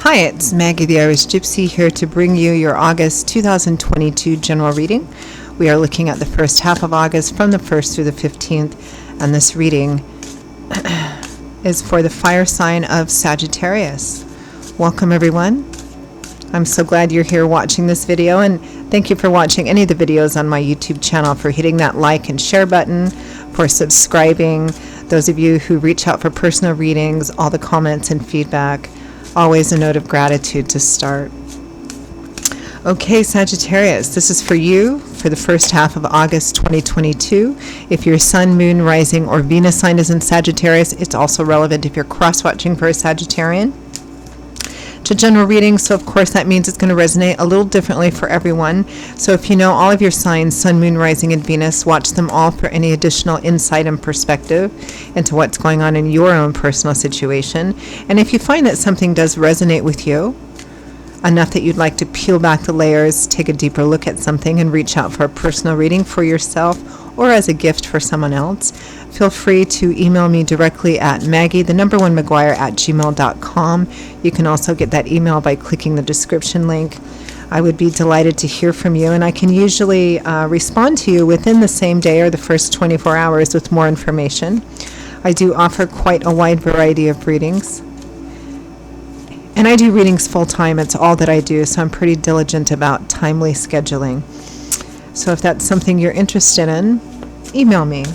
Hi, it's Maggie the Irish Gypsy here to bring you your August 2022 general reading. We are looking at the first half of August from the 1st through the 15th, and this reading is for the fire sign of Sagittarius. Welcome, everyone. I'm so glad you're here watching this video, and thank you for watching any of the videos on my YouTube channel, for hitting that like and share button, for subscribing, those of you who reach out for personal readings, all the comments and feedback. Always a note of gratitude to start. Okay, Sagittarius, this is for you for the first half of August 2022. If your sun, moon, rising, or Venus sign is in Sagittarius, it's also relevant if you're cross-watching for a Sagittarian. To general reading, so of course that means it's going to resonate a little differently for everyone. So if you know all of your signs, sun, moon, rising, and Venus, watch them all for any additional insight and perspective into what's going on in your own personal situation. And if you find that something does resonate with you enough that you'd like to peel back the layers, take a deeper look at something, and reach out for a personal reading for yourself or as a gift for someone else, feel free to email me directly at maggie1maguire@gmail.com. You can also get that email by clicking the description link. I would be delighted to hear from you, and I can usually respond to you within the same day or the first 24 hours with more information. I do offer quite a wide variety of readings, and I do readings full-time. It's all that I do, so I'm pretty diligent about timely scheduling. So if that's something you're interested in, email me.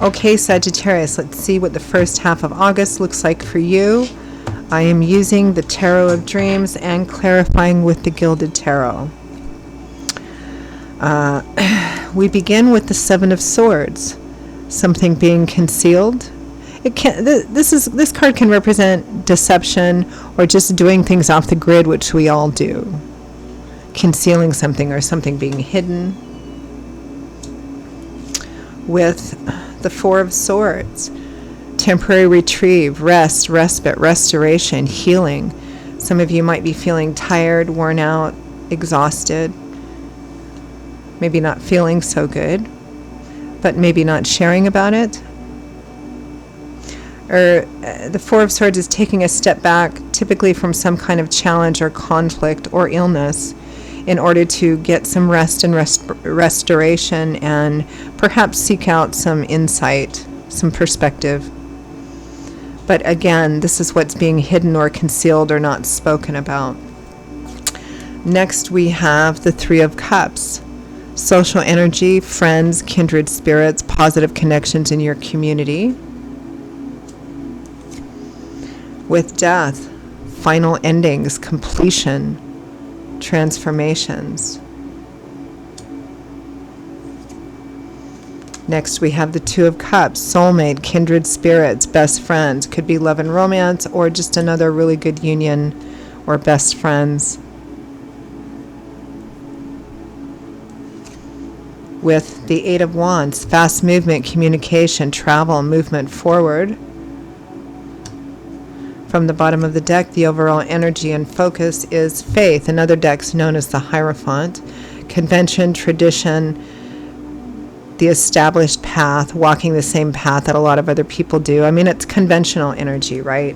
Okay, Sagittarius, let's see what the first half of August looks like for you. I am using the Tarot of Dreams and clarifying with the Gilded Tarot. We begin with the Seven of Swords, something being concealed. This card can represent deception or just doing things off the grid, which we all do. Concealing something or something being hidden. With the Four of Swords, temporary reprieve, rest, respite, restoration, healing. Some of you might be feeling tired, worn out, exhausted, maybe not feeling so good, but maybe not sharing about it. Or the Four of Swords is taking a step back, typically from some kind of challenge or conflict or illness, in order to get some rest and restoration, and perhaps seek out some insight, some perspective. But again, this is what's being hidden or concealed or not spoken about. Next, we have the Three of Cups. Social energy, friends, kindred spirits, positive connections in your community. With Death, final endings, completion, transformations. Next, we have the Two of Cups, soulmate, kindred spirits, best friends. Could be love and romance, or just another really good union, or best friends. With the Eight of Wands, fast movement, communication, travel, movement forward. From the bottom of the deck, the overall energy and focus is faith. Another deck's known as the Hierophant. Convention, tradition, the established path, walking the same path that a lot of other people do. I mean, it's conventional energy, right?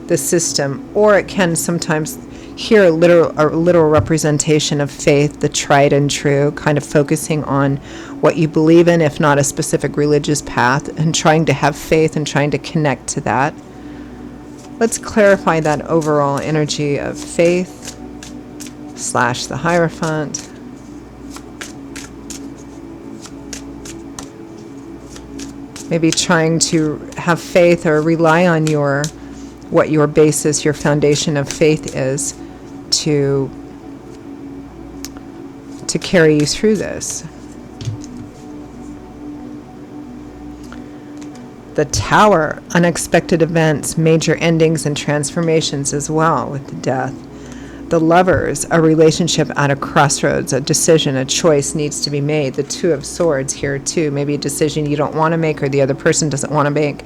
The system. Or it can sometimes hear a literal representation of faith, the tried and true, kind of focusing on what you believe in, if not a specific religious path, and trying to have faith and trying to connect to that. Let's clarify that overall energy of faith / the Hierophant. Maybe trying to have faith or rely on what your basis, your foundation of faith is to carry you through this. The Tower, unexpected events, major endings and transformations as well with the Death. The Lovers, a relationship at a crossroads, a decision, a choice needs to be made. The Two of Swords here too, maybe a decision you don't want to make or the other person doesn't want to make.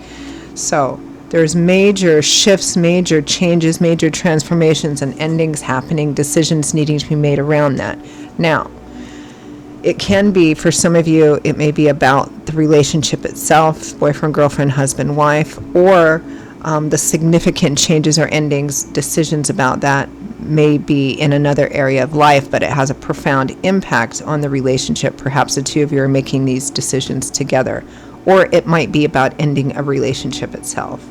So there's major shifts, major changes, major transformations and endings happening, decisions needing to be made around that. Now, it can be, for some of you, it may be about the relationship itself, boyfriend, girlfriend, husband, wife, or the significant changes or endings, decisions about that may be in another area of life, but it has a profound impact on the relationship. Perhaps the two of you are making these decisions together, or it might be about ending a relationship itself.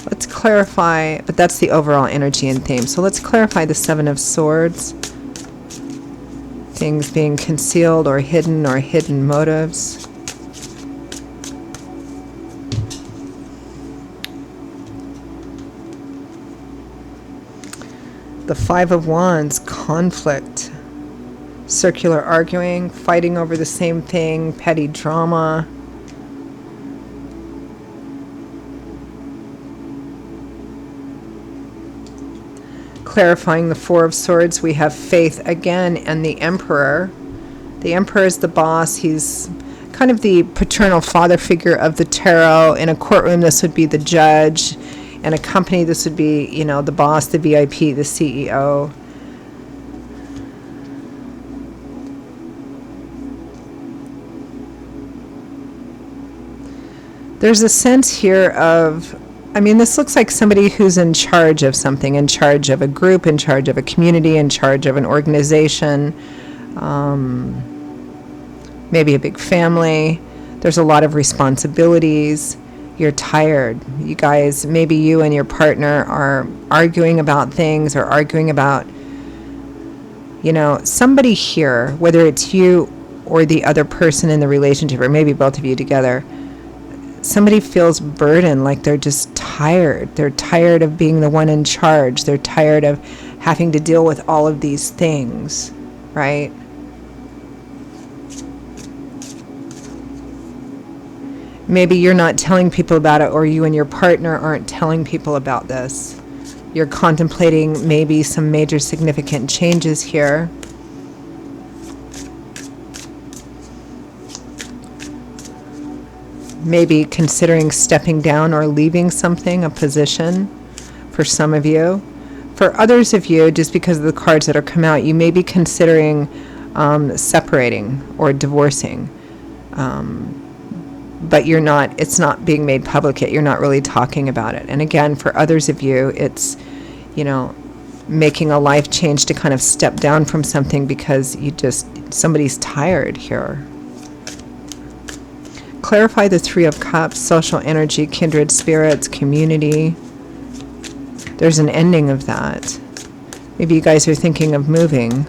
Let's clarify, but that's the overall energy and theme. So let's clarify the Seven of Swords. Things being concealed or hidden motives. The Five of Wands, conflict, circular arguing, fighting over the same thing, petty drama. Clarifying the Four of Swords, we have faith again and the Emperor. The Emperor is the boss. He's kind of the paternal father figure of the tarot. In a courtroom, this would be the judge. In a company, this would be, you know, the boss, the VIP, the CEO. There's a sense here of, I mean, this looks like somebody who's in charge of something, in charge of a group, in charge of a community, in charge of an organization, maybe a big family. There's a lot of responsibilities. You're tired. You guys, maybe you and your partner are arguing about things or arguing about, you know, somebody here, whether it's you or the other person in the relationship, or maybe both of you together, somebody feels burdened, like they're just tired. They're tired of being the one in charge. They're tired of having to deal with all of these things, right? Maybe you're not telling people about it, or you and your partner aren't telling people about this. You're contemplating maybe some major significant changes here. Maybe considering stepping down or leaving something, a position, for some of you. For others of you, just because of the cards that are come out, you may be considering separating or divorcing. But you're not, it's not being made public yet. You're not really talking about it. And again, for others of you, it's, you know, making a life change to kind of step down from something because somebody's tired here. Clarify the Three of Cups, social energy, kindred spirits, community. There's an ending of that. Maybe you guys are thinking of moving.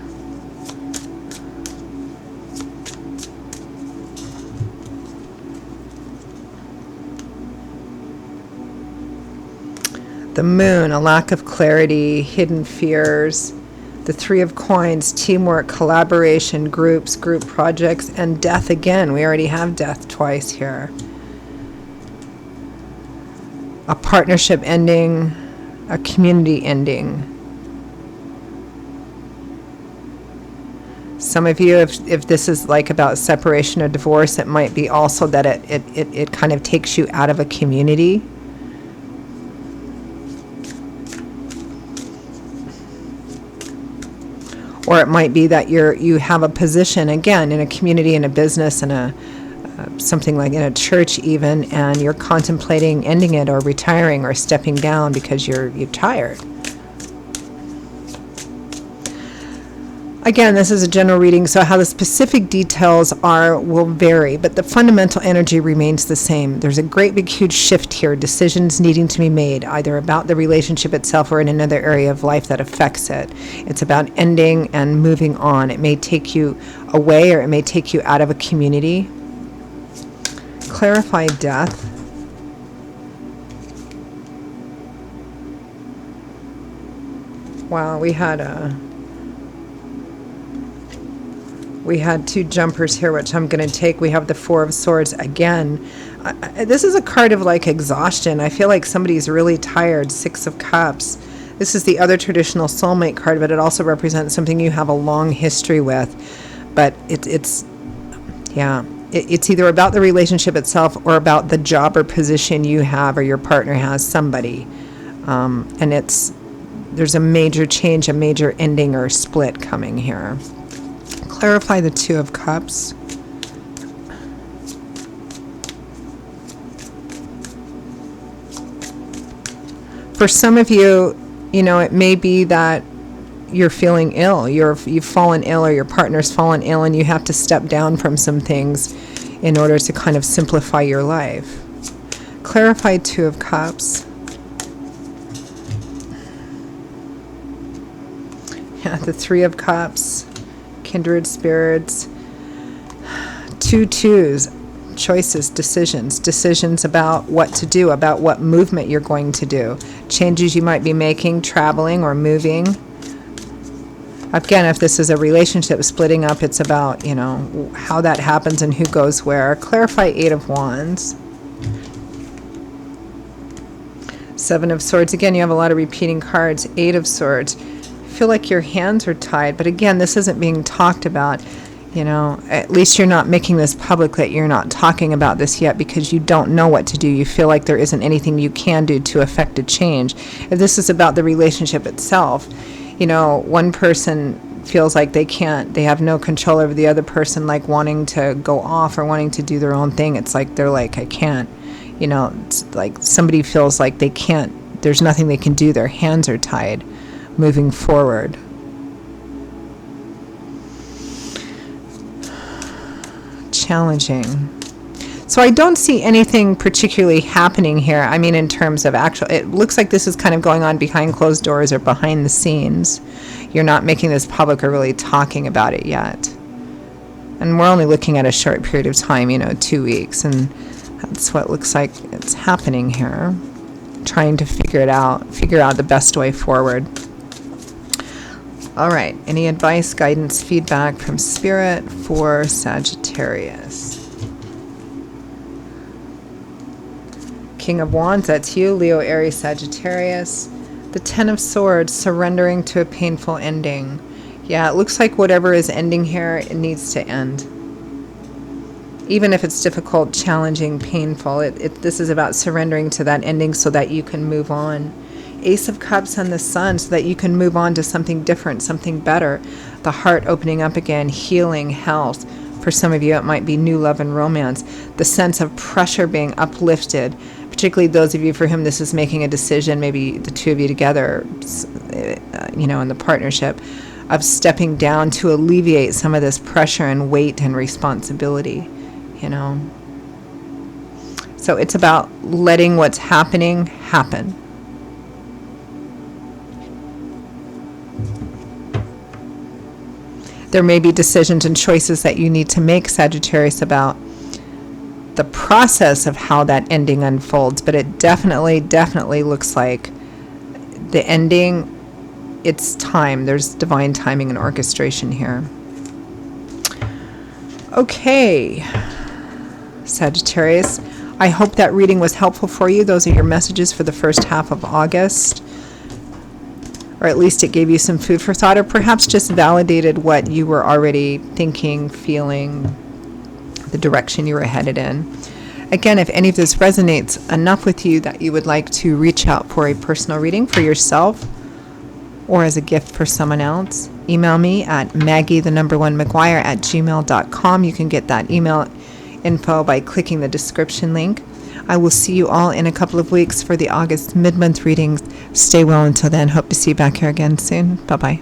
The Moon, a lack of clarity, hidden fears. The Three of Coins, teamwork, collaboration, groups, group projects, and death again. We already have death twice here. A partnership ending, a community ending. Some of you, if this is like about separation or divorce, it might be also that it kind of takes you out of a community. Or it might be that you have a position, again, in a community, in a business, in something like in a church even, and you're contemplating ending it or retiring or stepping down because you're tired. Again, this is a general reading, so how the specific details will vary, but the fundamental energy remains the same. There's a great big huge shift here, decisions needing to be made, either about the relationship itself or in another area of life that affects it. It's about ending and moving on. It may take you away or it may take you out of a community. Clarify death. Wow, we had two jumpers here, which I'm going to take. We have the Four of Swords again. This is a card of like exhaustion. I feel like somebody's really tired. Six of Cups. This is the other traditional soulmate card, but it also represents something you have a long history with. But it's either about the relationship itself or about the job or position you have or your partner has, somebody. And there's a major change, a major ending or split coming here. Clarify the Two of Cups. For some of you, it may be that you're feeling ill. You've fallen ill, or your partner's fallen ill, and you have to step down from some things in order to kind of simplify your life. Clarify Two of Cups. Yeah, the Three of Cups, kindred spirits. Two twos, choices, decisions about what to do, about what movement you're going to do, changes you might be making, traveling or moving. Again, if this is a relationship splitting up, it's about, how that happens and who goes where. Clarify Eight of Wands. Seven of Swords. Again, you have a lot of repeating cards. Eight of Swords. Feel like your hands are tied, but again, this isn't being talked about. At least you're not making this public, that you're not talking about this yet because you don't know what to do. You feel like there isn't anything you can do to affect a change. If this is about the relationship itself, one person feels like they have no control over the other person, like wanting to go off or wanting to do their own thing. It's like they're like, I can't. It's like somebody feels like they can't, there's nothing they can do. Their hands are tied moving forward. Challenging. So I don't see anything particularly happening here. I mean, in terms of actual, it looks like this is kind of going on behind closed doors or behind the scenes. You're not making this public or really talking about it yet. And we're only looking at a short period of time, 2 weeks. And that's what looks like it's happening here. Trying to figure out the best way forward. All right, any advice, guidance, feedback from Spirit for Sagittarius? King of Wands, that's you, Leo, Aries, Sagittarius. The Ten of Swords, surrendering to a painful ending. Yeah, it looks like whatever is ending here, it needs to end. Even if it's difficult, challenging, painful, this is about surrendering to that ending so that you can move on. Ace of Cups and the Sun, so that you can move on to something different, something better. The heart opening up again, healing, health. For some of you, it might be new love and romance. The sense of pressure being uplifted, particularly those of you for whom this is making a decision, maybe the two of you together, in the partnership, of stepping down to alleviate some of this pressure and weight and responsibility, So it's about letting what's happening happen. There may be decisions and choices that you need to make, Sagittarius, about the process of how that ending unfolds, but it definitely looks like the ending, it's time. There's divine timing and orchestration here. Okay, Sagittarius, I hope that reading was helpful for you. Those are your messages for the first half of August. Or at least it gave you some food for thought, or perhaps just validated what you were already thinking, feeling, the direction you were headed in. Again, if any of this resonates enough with you that you would like to reach out for a personal reading for yourself or as a gift for someone else, email me at Maggie1McGuire@gmail.com. You can get that email info by clicking the description link. I will see you all in a couple of weeks for the August mid-month readings. Stay well until then. Hope to see you back here again soon. Bye-bye.